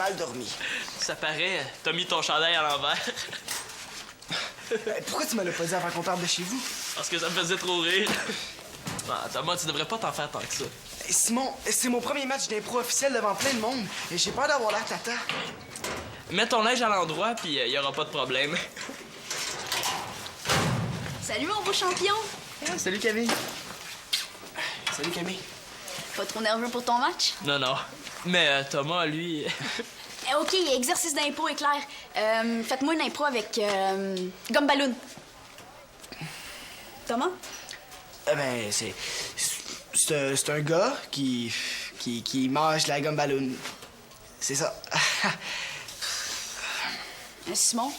mal dormi. Ça paraît, t'as mis ton chandail à l'envers. Pourquoi tu me l'as pas dit avant qu'on parte de chez vous? Parce que ça me faisait trop rire. Ah, Thomas, tu devrais pas t'en faire tant que ça. Simon, c'est mon premier match d'impro officiel devant plein de monde. Et j'ai peur d'avoir l'air tata. Mets ton linge à l'endroit, puis y aura pas de problème. Salut, mon beau champion! Ah, salut Camille. Salut Camille. Pas trop nerveux pour ton match? Non, non. Mais Thomas, lui... OK, exercice d'impro éclair. Faites-moi une impro avec gomme ballon. Thomas? Ben, c'est un gars qui mange la gomme ballon. C'est ça. Simon?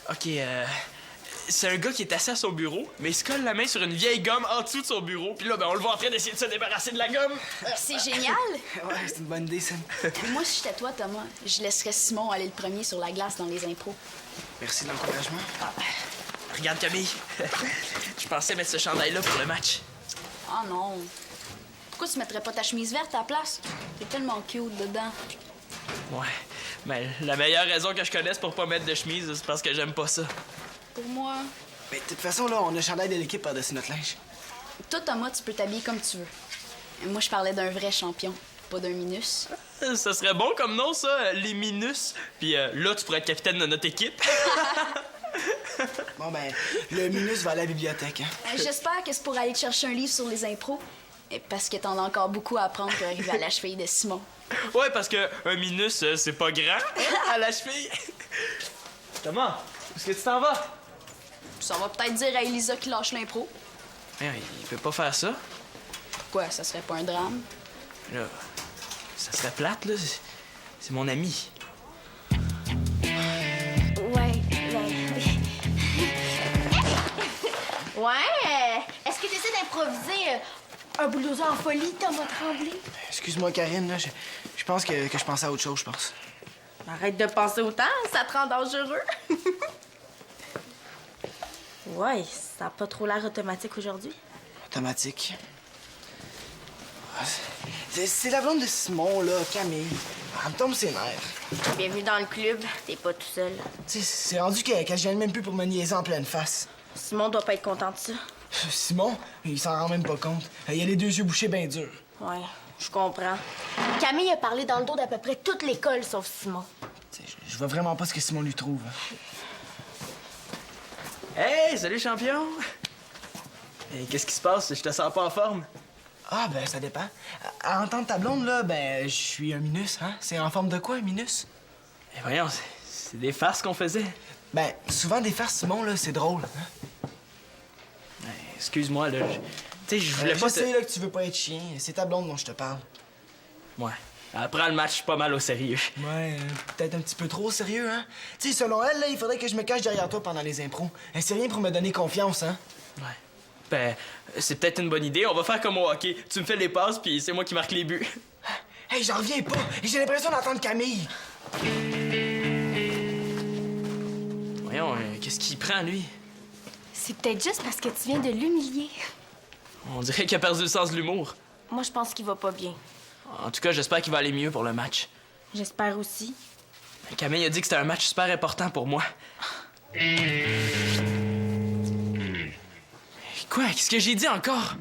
OK, c'est un gars qui est assis à son bureau, mais il se colle la main sur une vieille gomme en dessous de son bureau. Puis là, ben, on le voit en train d'essayer de se débarrasser de la gomme. C'est génial! Ouais, c'est une bonne idée, ça. Moi, si j'étais toi, Thomas, je laisserais Simon aller le premier sur la glace dans les impros. Merci de l'encouragement. Regarde, Camille. Je pensais mettre ce chandail-là pour le match. Oh non. Pourquoi tu mettrais pas ta chemise verte à la place? T'es tellement cute dedans. Ouais. Mais la meilleure raison que je connaisse pour pas mettre de chemise, c'est parce que j'aime pas ça. Pour moi... Mais de toute façon, là, on a le chandail de l'équipe par-dessus notre linge. Toi, Thomas, tu peux t'habiller comme tu veux. Moi, je parlais d'un vrai champion, pas d'un minus. Ça serait bon comme nom, ça, les Minus. Puis là, tu pourrais être capitaine de notre équipe. Bon, ben, le Minus va à la bibliothèque, hein. J'espère que c'est pour aller te chercher un livre sur les impros. Et parce que t'en as encore beaucoup à apprendre pour arriver à la cheville de Simon. Ouais, parce que un Minus, c'est pas grand à la cheville. Thomas, où est-ce que tu t'en vas? Ça va peut-être dire à Elisa qui lâche l'impro. Il peut pas faire ça. Quoi, ça serait pas un drame? Là, ça serait plate, là. C'est mon ami. Ouais, est-ce que tu essaies d'improviser un blouson en folie, Thomas Tremblay? Excuse-moi, Karine, là, je pense que je pensais à autre chose, je pense. Arrête de penser autant, ça te rend dangereux. Ouais, ça n'a pas trop l'air automatique aujourd'hui. Automatique. Ah, c'est la blonde de Simon, là, Camille. Elle me tombe ses nerfs. Bienvenue dans le club, t'es pas tout seul. Tu sais, c'est rendu qu'elle gêne même plus pour me niaiser en pleine face. Simon doit pas être content de ça. Simon, il s'en rend même pas compte. Il a les deux yeux bouchés bien durs. Ouais, je comprends. Camille a parlé dans le dos d'à peu près toute l'école, sauf Simon. Tu sais, je vois vraiment pas ce que Simon lui trouve. Hey, salut, champion! Hey, qu'est-ce qui se passe? Je te sens pas en forme. Ah, ben, ça dépend. À entendre ta blonde, là, ben, je suis un minus, hein? C'est en forme de quoi, un minus? Eh, voyons, c'est des farces qu'on faisait. Ben, souvent, des farces, Simon, là, c'est drôle, hein? Hey, excuse-moi, là. Tu sais, je voulais pas Je sais, là, que tu veux pas être chien. C'est ta blonde dont je te parle. Ouais. Elle prend le match pas mal au sérieux. Ouais, peut-être un petit peu trop sérieux, hein? Tu sais, selon elle, là, il faudrait que je me cache derrière toi pendant les impros. C'est rien pour me donner confiance, hein? Ouais. Ben, c'est peut-être une bonne idée. On va faire comme au hockey. Tu me fais les passes, puis c'est moi qui marque les buts. Hey, j'en reviens pas! J'ai l'impression d'entendre Camille! Voyons, qu'est-ce qu'il prend, lui? C'est peut-être juste parce que tu viens de l'humilier. On dirait qu'il a perdu le sens de l'humour. Moi, je pense qu'il va pas bien. En tout cas, j'espère qu'il va aller mieux pour le match. J'espère aussi. Camille a dit que c'était un match super important pour moi. Quoi? Qu'est-ce que j'ai dit encore?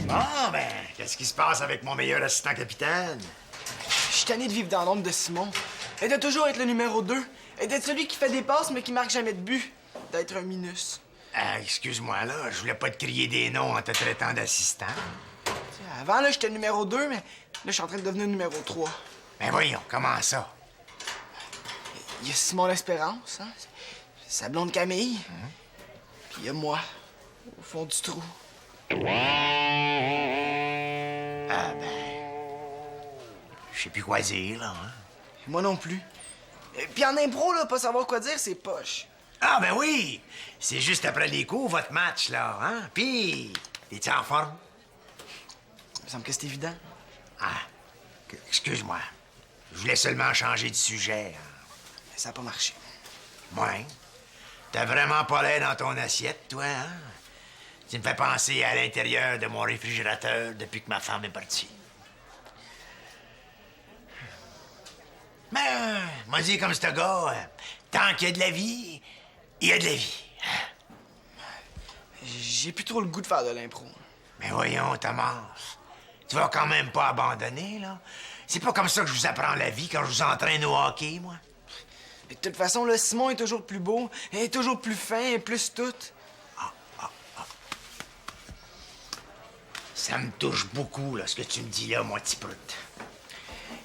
Bon, ben, qu'est-ce qui se passe avec mon meilleur assistant capitaine? Je suis tanné de vivre dans l'ombre de Simon. Et de toujours être le numéro 2. Et d'être celui qui fait des passes mais qui marque jamais de but. D'être un minus. Excuse-moi, là, je voulais pas te crier des noms en te traitant d'assistant. T'sais, avant, là, j'étais le numéro 2, mais là, je suis en train de devenir le numéro 3. Ben voyons, comment ça? Il y a Simon l'Espérance, hein? Sa blonde Camille. Puis il y a moi, au fond du trou. Ah ben... Je sais plus quoi dire, là, hein? Moi non plus. Et puis en impro, là, pas savoir quoi dire, c'est poche. Ah ben oui! C'est juste après les cours, votre match, là, hein? Puis, es-tu en forme? Il me semble que c'est évident. Ah, excuse-moi. Je voulais seulement changer de sujet, hein. Mais ça n'a pas marché. Ouais. T'as vraiment pas l'air dans ton assiette, toi, hein? Tu me fais penser à l'intérieur de mon réfrigérateur depuis que ma femme est partie. Mais, moi, dis comme ce gars, tant qu'il y a de la vie, il y a de la vie. J'ai plus trop le goût de faire de l'impro. Mais voyons, Thomas, tu vas quand même pas abandonner, là. C'est pas comme ça que je vous apprends la vie quand je vous entraîne au hockey, moi. Mais de toute façon, là, Simon est toujours plus beau, il est toujours plus fin et plus tout. Ça me touche beaucoup, là, ce que tu me dis là, mon petit prout. Tu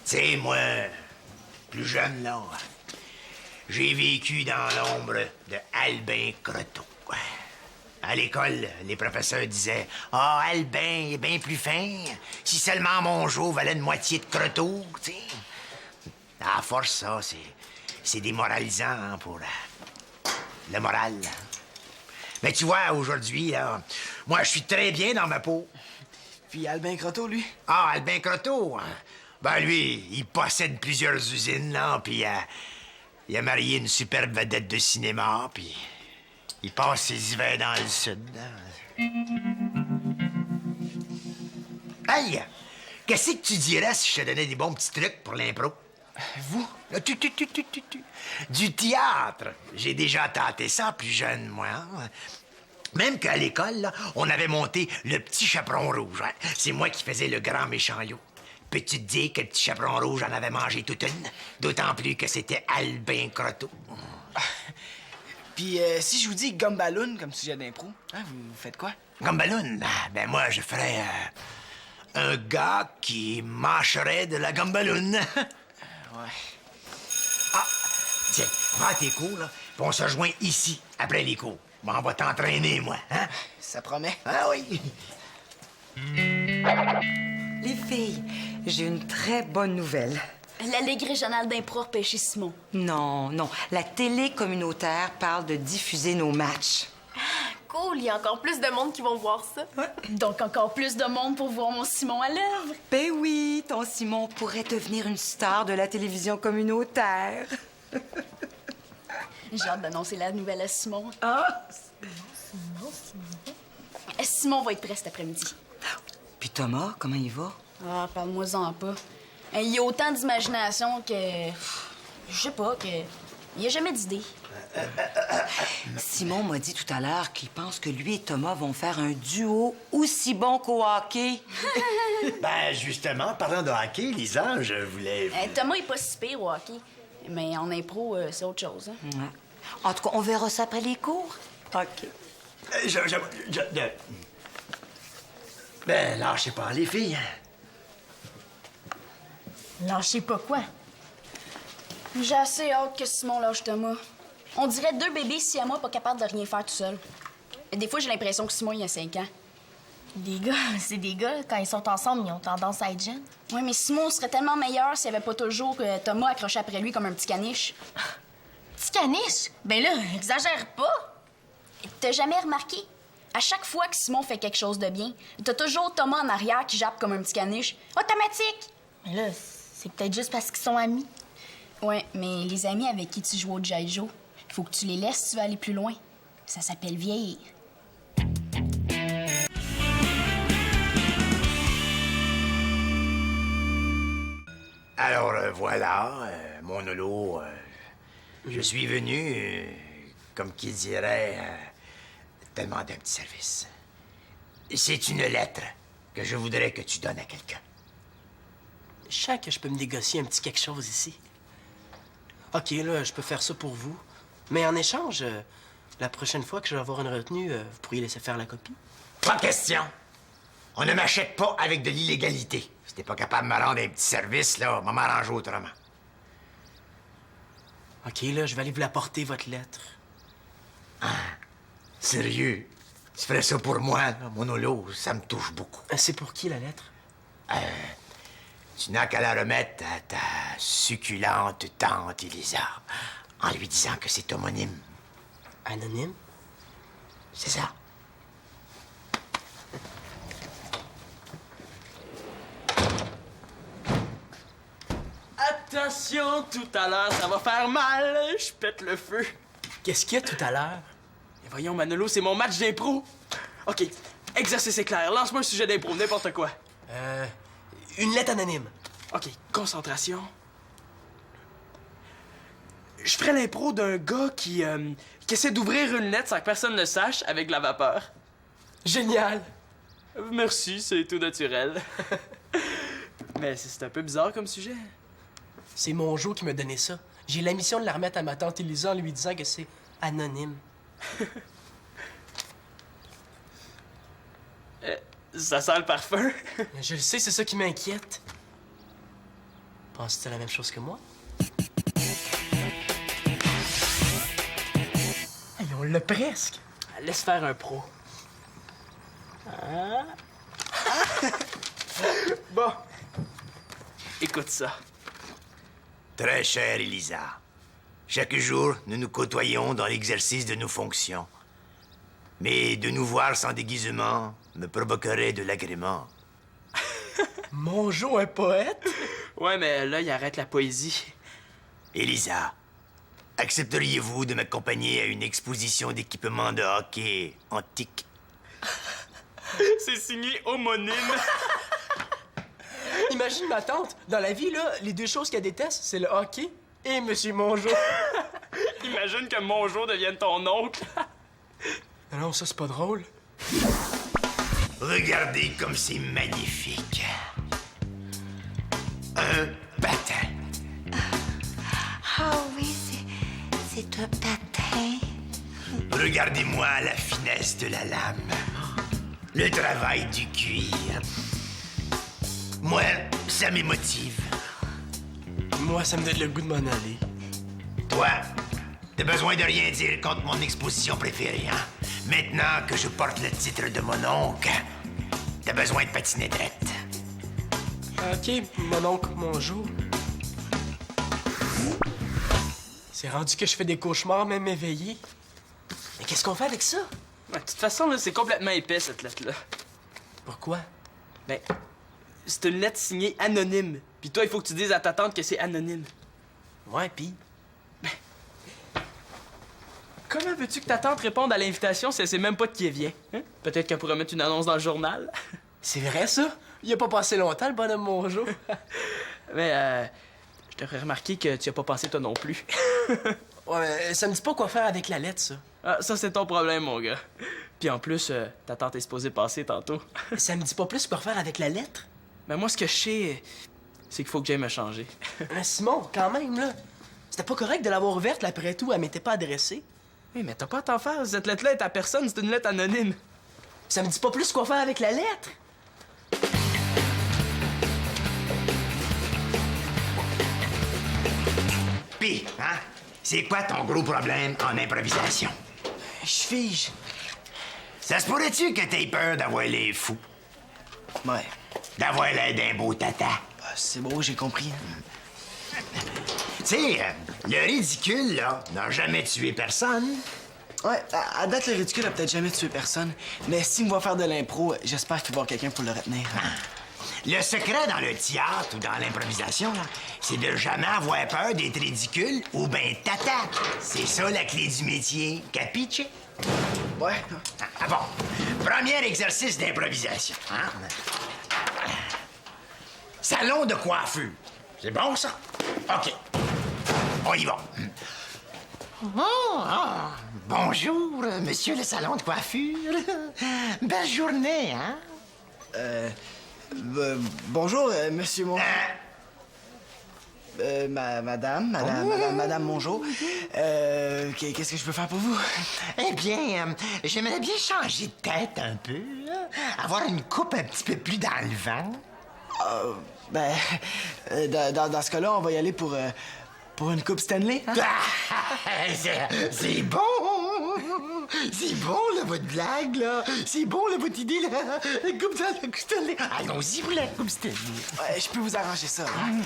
sais, moi, plus jeune, là, j'ai vécu dans l'ombre de Albin Croteau. À l'école, les professeurs disaient « Ah, Albin est bien plus fin. Si seulement mon jour valait une moitié de Croteau, tu sais. » À force, ça, c'est démoralisant hein, pour le moral. Mais tu vois, aujourd'hui, là, moi, je suis très bien dans ma peau. Puis Albin Croteau, lui. Ah, Albin Croteau, hein? Ben lui, il possède plusieurs usines, là, puis il a marié une superbe vedette de cinéma, puis il passe ses hivers dans le sud. Hein? Hey, qu'est-ce que tu dirais si je te donnais des bons petits trucs pour l'impro? Vous? Là, du théâtre. J'ai déjà tâté ça plus jeune, moi. Hein? Même qu'à l'école, là, on avait monté le petit chaperon rouge. Hein? C'est moi qui faisais le grand méchant loup. Peux-tu te dire que le petit chaperon rouge en avait mangé toute une? D'autant plus que c'était Albin Croteau. Puis si je vous dis gumballoon comme sujet d'impro, hein, vous faites quoi? Gumballoon? Ben moi, je ferais un gars qui mâcherait de la gumballoon. Ouais. Ah, tiens, va à tes cours, là, puis on se rejoint ici, après les cours. Bon, on va t'entraîner, moi, hein? Ça promet. Ah oui! Les filles, j'ai une très bonne nouvelle. La Ligue régionale d'impro a repêché Simon. Non, la télé communautaire parle de diffuser nos matchs. Cool, il y a encore plus de monde qui vont voir ça. Donc encore plus de monde pour voir mon Simon à l'œuvre. Ben oui, ton Simon pourrait devenir une star de la télévision communautaire. J'ai hâte d'annoncer la nouvelle à Simon. Ah! Simon va être prêt cet après-midi. Puis Thomas, comment il va? Ah, parle-moi-en pas. Il y a autant d'imagination que... Je sais pas, que... Il a jamais d'idée. Simon m'a dit tout à l'heure qu'il pense que lui et Thomas vont faire un duo aussi bon qu'au hockey. Ben, justement, parlant de hockey, Lisa, je voulais... Thomas est pas si pire au hockey. Mais en impro, c'est autre chose. Hein? Ouais. En tout cas, on verra ça après les cours. OK. Ben, lâchez pas les filles. Lâchez pas quoi? J'ai assez hâte que Simon lâche Thomas. On dirait deux bébés siamois pas capables de rien faire tout seuls. Et des fois, j'ai l'impression que Simon, il a 5 ans. Des gars, c'est des gars. Quand ils sont ensemble, ils ont tendance à être jeunes. Oui, mais Simon serait tellement meilleur s'il n'y avait pas toujours Thomas accroché après lui comme un petit caniche. Petit caniche? Ben là, exagère pas. T'as jamais remarqué? À chaque fois que Simon fait quelque chose de bien, t'as toujours Thomas en arrière qui jappe comme un petit caniche. Automatique! Mais là, c'est peut-être juste parce qu'ils sont amis. Ouais, mais les amis avec qui tu joues au Jaijo, faut que tu les laisses si tu veux aller plus loin. Ça s'appelle vieillir. Alors, voilà, mon holo, je suis venu, comme qui dirait, te demander un petit service. C'est une lettre que je voudrais que tu donnes à quelqu'un. Je sens que je peux me négocier un petit quelque chose ici. OK, là, je peux faire ça pour vous. Mais en échange, la prochaine fois que je vais avoir une retenue, vous pourriez laisser faire la copie. Pas question. On ne m'achète pas avec de l'illégalité. Si t'es pas capable de me rendre un petit service, là, on va m'arranger autrement. OK, là, je vais aller vous la porter, votre lettre. Sérieux? Tu ferais ça pour moi, là, mon holo? Ça me touche beaucoup. C'est pour qui, la lettre? Tu n'as qu'à la remettre à ta succulente tante Elisa, en lui disant que c'est homonyme. Anonyme? C'est ça. Attention, tout à l'heure, ça va faire mal. Je pète le feu. Qu'est-ce qu'il y a tout à l'heure? Et voyons, Manolo, c'est mon match d'impro. OK, exercice est clair. Lance-moi un sujet d'impro, n'importe quoi. Une lettre anonyme. OK, concentration. Je ferais l'impro d'un gars qui essaie d'ouvrir une lettre sans que personne ne sache avec de la vapeur. Génial. Merci, c'est tout naturel. Mais c'est un peu bizarre comme sujet. C'est Monjo qui m'a donné ça. J'ai la mission de la remettre à ma tante Elisa en lui disant que c'est anonyme. Ça sent le parfum. Je le sais, c'est ça qui m'inquiète. Penses-tu la même chose que moi? Hey, on l'a presque. Laisse faire un pro. Bon. Écoute ça. Très chère Elisa, chaque jour, nous nous côtoyons dans l'exercice de nos fonctions. Mais de nous voir sans déguisement me provoquerait de l'agrément. Monjo, un poète? Ouais, mais là, il arrête la poésie. Elisa, accepteriez-vous de m'accompagner à une exposition d'équipements de hockey antique? C'est signé homonyme. Imagine ma tante. Dans la vie, là, les deux choses qu'elle déteste, c'est le hockey et Monsieur Monjo. Imagine que Monjo devienne ton oncle. Non, ça, c'est pas drôle. Regardez comme c'est magnifique. Un patin. Ah oui, c'est un patin. Regardez-moi la finesse de la lame. Le travail du cuir. Moi, ça m'émotive. Moi, ça me donne le goût de m'en aller. Toi, t'as besoin de rien dire contre mon exposition préférée, hein? Maintenant que je porte le titre de mon oncle, t'as besoin de patiner drette. OK, mon oncle Monjo. C'est rendu que je fais des cauchemars même éveillé. Mais qu'est-ce qu'on fait avec ça? De toute façon, là, c'est complètement épais, cette lettre-là. Pourquoi? Ben, c'est une lettre signée anonyme. Puis toi, il faut que tu dises à ta tante que c'est anonyme. Ouais, pis? Comment veux-tu que ta tante réponde à l'invitation si elle sait même pas de qui elle vient? Hein? Peut-être qu'elle pourrait mettre une annonce dans le journal. C'est vrai, ça? Il a pas passé longtemps, le bonhomme Monjo. Mais, je t'aurais remarqué que tu as pas pensé toi non plus. Ouais, mais ça me dit pas quoi faire avec la lettre, ça. Ah, ça, c'est ton problème, mon gars. Puis en plus, ta tante est supposée passer tantôt. Ça me dit pas plus quoi faire avec la lettre? Mais moi, ce que je sais, c'est qu'il faut que j'aille me changer. Simon, quand même, là. C'était pas correct de l'avoir ouverte, là, après tout, elle m'était pas adressée. Oui, mais t'as pas à t'en faire. Cette lettre-là est à personne, c'est une lettre anonyme. Ça me dit pas plus quoi faire avec la lettre? Pis, hein? C'est quoi ton gros problème en improvisation? Je fige. Ça se pourrait-tu que t'aies peur d'avoir les fous? Ouais. D'avoir l'air d'un beau tata? C'est beau, j'ai compris. Tu sais, le ridicule, là, n'a jamais tué personne. Ouais, à date, le ridicule a peut-être jamais tué personne. Mais s'il me voit faire de l'impro, j'espère qu'il va y avoir quelqu'un pour le retenir. Le secret dans le théâtre ou dans l'improvisation, là, c'est de jamais avoir peur d'être ridicule ou ben tata. C'est ça la clé du métier. Capiche? Ouais. Ah bon. Premier exercice d'improvisation. Hein? Salon de coiffure. C'est bon, ça? OK. On y va. Bonjour, monsieur le salon de coiffure. Belle journée, hein? Bonjour, monsieur Monjo. Madame Monjo. Qu'est-ce que je peux faire pour vous? Eh bien, j'aimerais bien changer de tête un peu. Avoir une coupe un petit peu plus dans le vent. Dans ce cas-là, on va y aller pour une coupe Stanley. Hein? C'est bon! C'est bon, là, votre blague, là! C'est bon, là, votre idée, là! La coupe Stanley! Allons-y pour la coupe Stanley! Ouais, je peux vous arranger ça. Hein?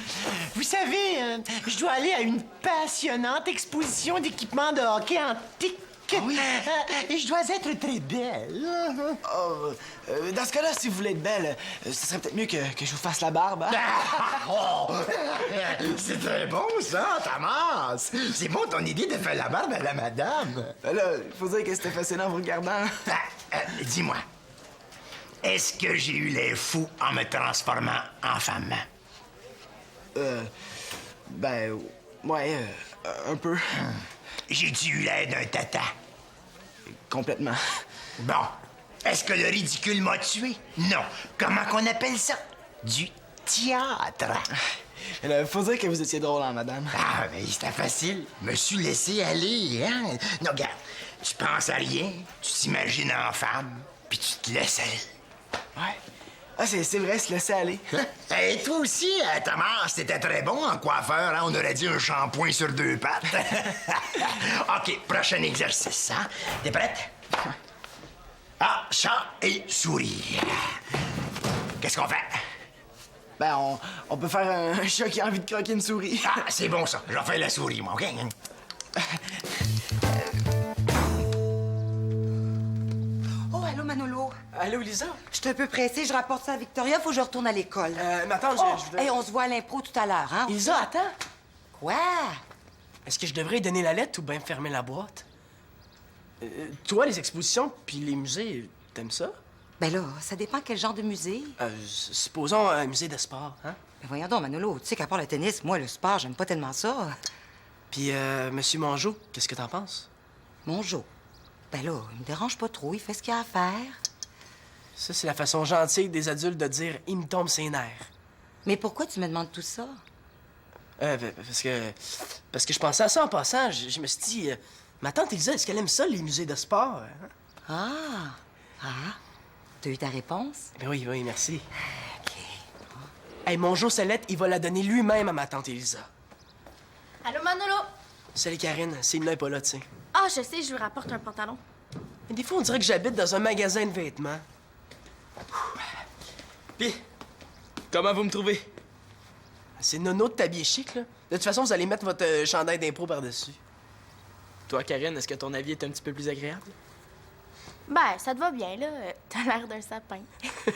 Vous savez, je dois aller à une passionnante exposition d'équipements de hockey antique. Je dois être très belle. Oh, dans ce cas-là, si vous voulez être belle, ce serait peut-être mieux que je vous fasse la barbe, hein? Oh, c'est très bon, ça, Thomas. C'est bon ton idée de faire la barbe à la madame. Ben là, il faut dire que c'était fascinant en vous regardant. Dis-moi, est-ce que j'ai eu les fous en me transformant en femme? Ben, ouais, un peu. J'ai-tu eu l'air d'un tata? Complètement. Bon. Est-ce que le ridicule m'a tué? Non. Comment qu'on appelle ça? Du théâtre. Faut dire que vous étiez drôle, hein, madame. Ah, mais c'était facile. Me suis laissé aller, hein? Non, regarde, tu penses à rien, tu t'imagines en femme, puis tu te laisses aller. Ouais. Ah, c'est vrai, se laisser aller. Et toi aussi, Thomas, c'était très bon en coiffeur, hein? On aurait dit un shampoing sur deux pattes. OK, prochain exercice, hein? T'es prête? Ah, chat et souris. Qu'est-ce qu'on fait? Ben, on peut faire un chat qui a envie de croquer une souris. Ah, c'est bon, ça. Je vais faire la souris, moi, OK? Oh, allô, Manolo. Allô, Lisa? Je suis un peu pressée, je rapporte ça à Victoria, faut que je retourne à l'école. Mais attends, Oh, je voudrais... hey, on se voit à l'impro tout à l'heure, hein? Lisa, attends! Quoi? Est-ce que je devrais lui donner la lettre ou bien fermer la boîte? Toi, les expositions puis les musées, t'aimes ça? Ben là, ça dépend quel genre de musée. Supposons un musée de sport, hein? Ben voyons donc, Manolo, tu sais qu'à part le tennis, moi, le sport, j'aime pas tellement ça. Puis, Monsieur Mongeau, qu'est-ce que t'en penses? Mon Jo. Ben là, il me dérange pas trop, il fait ce qu'il a à faire. Ça, c'est la façon gentille des adultes de dire « il me tombe ses nerfs Mais pourquoi tu me demandes tout ça? ». Parce que je pensais à ça en passant. Je me suis dit, ma tante Elisa, est-ce qu'elle aime ça, les musées de sport? Hein? T'as eu ta réponse? Ben oui, merci. OK. Hey, Mongeau, sa lettre, il va la donner lui-même à ma tante Elisa. Allô, Manolo? Salut, Karine. Simona est pas là, tu sais. Ah, je sais, je lui rapporte un pantalon. Mais des fois, on dirait que j'habite dans un magasin de vêtements. Puis, comment vous me trouvez? C'est nono de t'habiller chic, là. De toute façon, vous allez mettre votre chandail d'impro par-dessus. Toi, Karine, est-ce que ton avis est un petit peu plus agréable? Ben, ça te va bien, là. T'as l'air d'un sapin. En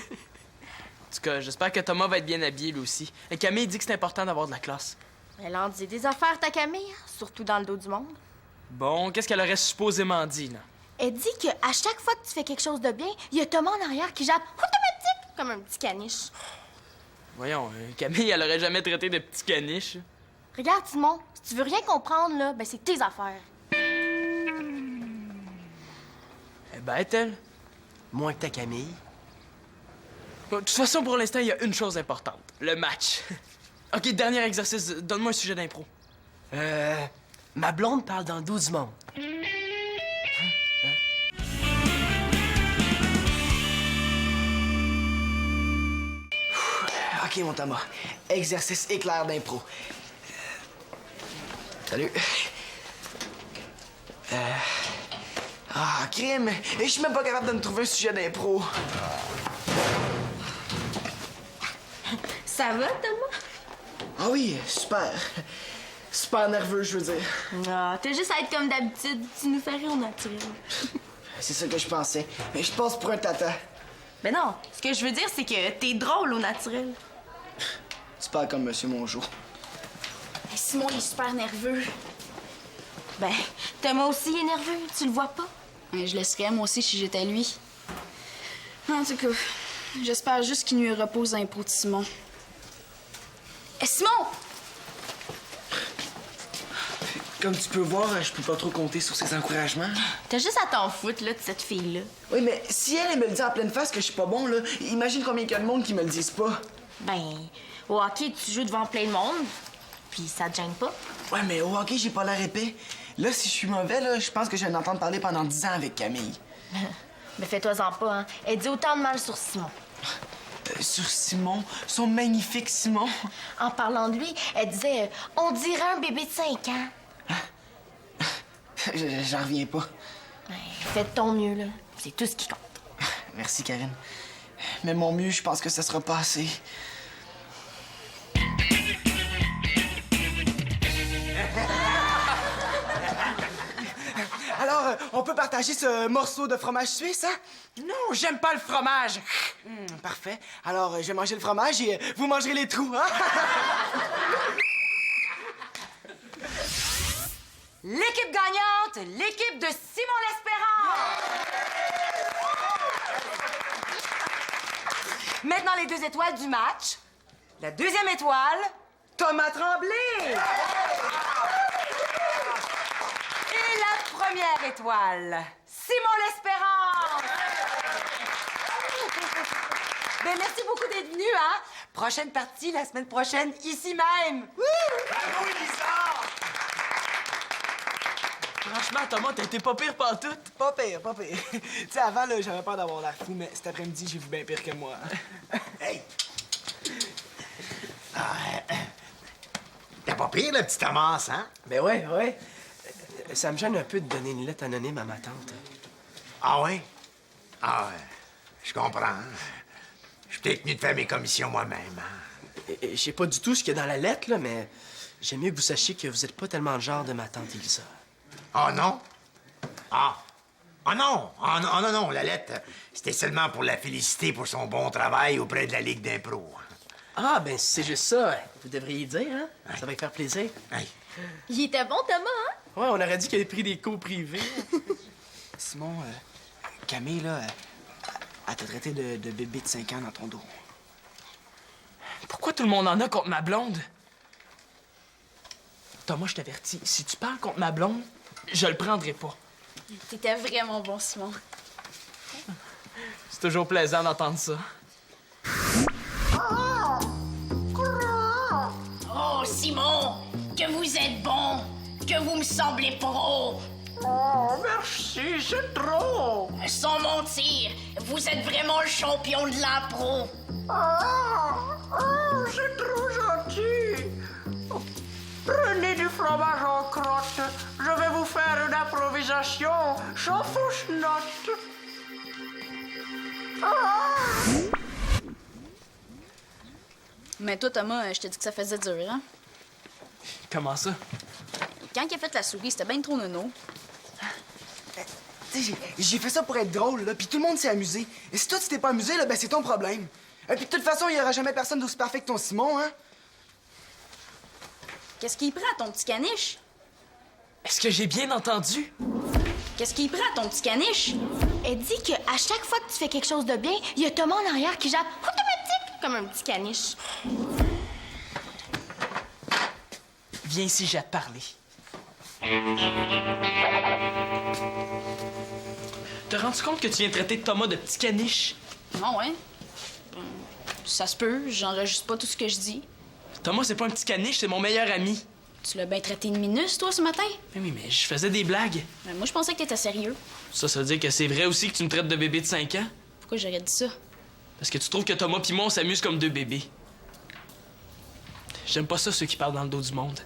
tout cas, j'espère que Thomas va être bien habillé, lui aussi. Et Camille dit que c'est important d'avoir de la classe. Elle en dit des affaires, ta Camille, surtout dans le dos du monde. Bon, qu'est-ce qu'elle aurait supposément dit, là? Elle dit qu'à chaque fois que tu fais quelque chose de bien, il y a Thomas en arrière qui jappe automatique comme un petit caniche. Voyons, Camille, elle aurait jamais traité de petit caniche. Regarde, Simon, si tu veux rien comprendre, là, ben c'est tes affaires. Elle est bête, elle. Moins que ta Camille. Bon, de toute façon, pour l'instant, il y a une chose importante. Le match. OK, dernier exercice. Donne-moi un sujet d'impro. Ma blonde parle dans le dos du monde. OK, mon Thomas. Exercice éclair d'impro. Salut. Crime! Et je suis même pas capable de me trouver un sujet d'impro. Ça va, Thomas? Ah oui, super. Super nerveux, je veux dire. Ah, t'as juste à être comme d'habitude. Tu nous fais rire au naturel. C'est ça que je pensais. Mais je passe pour un tata. Mais non, ce que je veux dire, c'est que t'es drôle au naturel. Tu parles comme Monsieur Mongeau. Hey, Simon, il est super nerveux. Ben, Thomas aussi est nerveux, tu le vois pas? Je le serais, moi aussi, si j'étais lui. En tout cas, j'espère juste qu'il lui repose l'impro de Simon. Hey, Simon! Comme tu peux voir, je peux pas trop compter sur ses encouragements. T'as juste à t'en foutre, là, de cette fille-là. Oui, mais si elle me le dit en pleine face que je suis pas bon, là, imagine combien il y a de monde qui me le disent pas. Ben, au hockey, tu joues devant plein de monde, puis ça te gêne pas. Ouais, mais au hockey, j'ai pas l'air épais. Là, si je suis mauvais, là, je pense que je vais en entendre parler pendant 10 ans avec Camille. Mais fais-toi-en pas, hein. Elle dit autant de mal sur Simon. Sur Simon, son magnifique Simon. En parlant de lui, elle disait on dirait un bébé de 5 ans. J'en reviens pas. Ben, fais de ton mieux, là. C'est tout ce qui compte. Merci, Karine. Mais mon mieux, je pense que ça sera pas assez. Alors, on peut partager ce morceau de fromage suisse, hein? Non, j'aime pas le fromage. Parfait. Alors, je vais manger le fromage et vous mangerez les trous, hein? L'équipe gagnante, l'équipe de Simon L'Espérance! Maintenant, les 2 étoiles du match. La deuxième étoile, Thomas Tremblay! Et la première étoile, Simon L'Espérance! Ben, merci beaucoup d'être venu, hein? Prochaine partie la semaine prochaine, ici même! Bravo, Lisa! Franchement, Thomas, t'as été pas pire pantoute. Pas pire, pas pire. Tu sais, avant, là, j'avais peur d'avoir l'air fou, mais cet après-midi, j'ai vu bien pire que moi. Hey! T'as pas pire, le petit Thomas, hein? Ben ouais, ouais. Ça me gêne un peu de donner une lettre anonyme à ma tante. Ah ouais? Ah ouais. Je comprends. Je suis peut-être venu de faire mes commissions moi-même, hein? Je sais pas du tout ce qu'il y a dans la lettre, là, mais j'aime mieux que vous sachiez que vous êtes pas tellement le genre de ma tante Elisa. Oh non? Ah! Oh non! Oh non, non, non, la lettre, c'était seulement pour la féliciter pour son bon travail auprès de la Ligue d'impro. Ah, ben si c'est juste ça, vous devriez dire, hein? Ça va lui faire plaisir. Hey. Il était bon, Thomas, hein? Ouais, on aurait dit qu'il avait pris des cours privés. Simon, Camille, là, elle t'a traité de bébé de 5 ans dans ton dos. Pourquoi tout le monde en a contre ma blonde? Thomas, je t'avertis, si tu parles contre ma blonde, je le prendrai pas. T'étais vraiment bon, Simon. C'est toujours plaisant d'entendre ça. Oh, Simon, que vous êtes bon, que vous me semblez pro. Oh, merci, c'est trop! Sans mentir, vous êtes vraiment le champion de l'impro. Oh, c'est trop gentil! Prenez du fromage en crotte. Je vais vous faire une improvisation sans fausse note. Mais toi, Thomas, je t'ai dit que ça faisait dur, hein? Comment ça? Quand il a fait la souris, c'était bien trop nono. Tu sais, j'ai fait ça pour être drôle, là, puis tout le monde s'est amusé. Et si toi, tu t'es pas amusé, là, ben c'est ton problème. Et puis de toute façon, il y aura jamais personne d'aussi parfait que ton Simon, hein? Qu'est-ce qu'il prend, ton petit caniche? Est-ce que j'ai bien entendu? Qu'est-ce qu'il prend, ton petit caniche? Elle dit qu'à chaque fois que tu fais quelque chose de bien, il y a Thomas en arrière qui jappe automatique comme un petit caniche. Viens ici, j'ai à te parler. T'as rendu compte que tu viens de traiter Thomas de petit caniche? Non, ouais. Ça se peut, j'enregistre pas tout ce que je dis. Thomas, c'est pas un petit caniche, c'est mon meilleur ami. Tu l'as bien traité de minus, toi, ce matin? Oui, mais je faisais des blagues. Mais moi, je pensais que t'étais sérieux. Ça veut dire que c'est vrai aussi que tu me traites de bébé de 5 ans? Pourquoi j'aurais dit ça? Parce que tu trouves que Thomas pis moi, on s'amuse comme 2 bébés. J'aime pas ça, ceux qui parlent dans le dos du monde.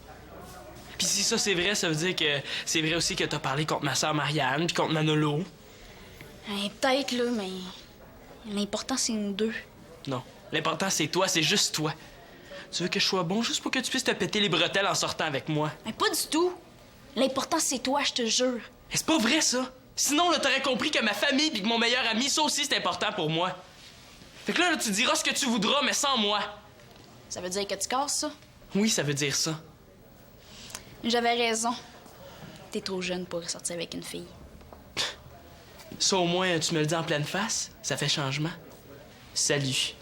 Puis si ça, c'est vrai, ça veut dire que c'est vrai aussi que t'as parlé contre ma sœur Marianne puis contre Manolo. Peut-être, là, mais... L'important, c'est nous deux. Non. L'important, c'est toi, c'est juste toi. Tu veux que je sois bon juste pour que tu puisses te péter les bretelles en sortant avec moi. Mais pas du tout. L'important, c'est toi, je te jure. Et c'est pas vrai, ça. Sinon, là, t'aurais compris que ma famille puis que mon meilleur ami, ça aussi, c'est important pour moi. Fait que là, tu diras ce que tu voudras, mais sans moi. Ça veut dire que tu casses, ça? Oui, ça veut dire ça. J'avais raison. T'es trop jeune pour sortir avec une fille. Ça, au moins, tu me le dis en pleine face. Ça fait changement. Salut.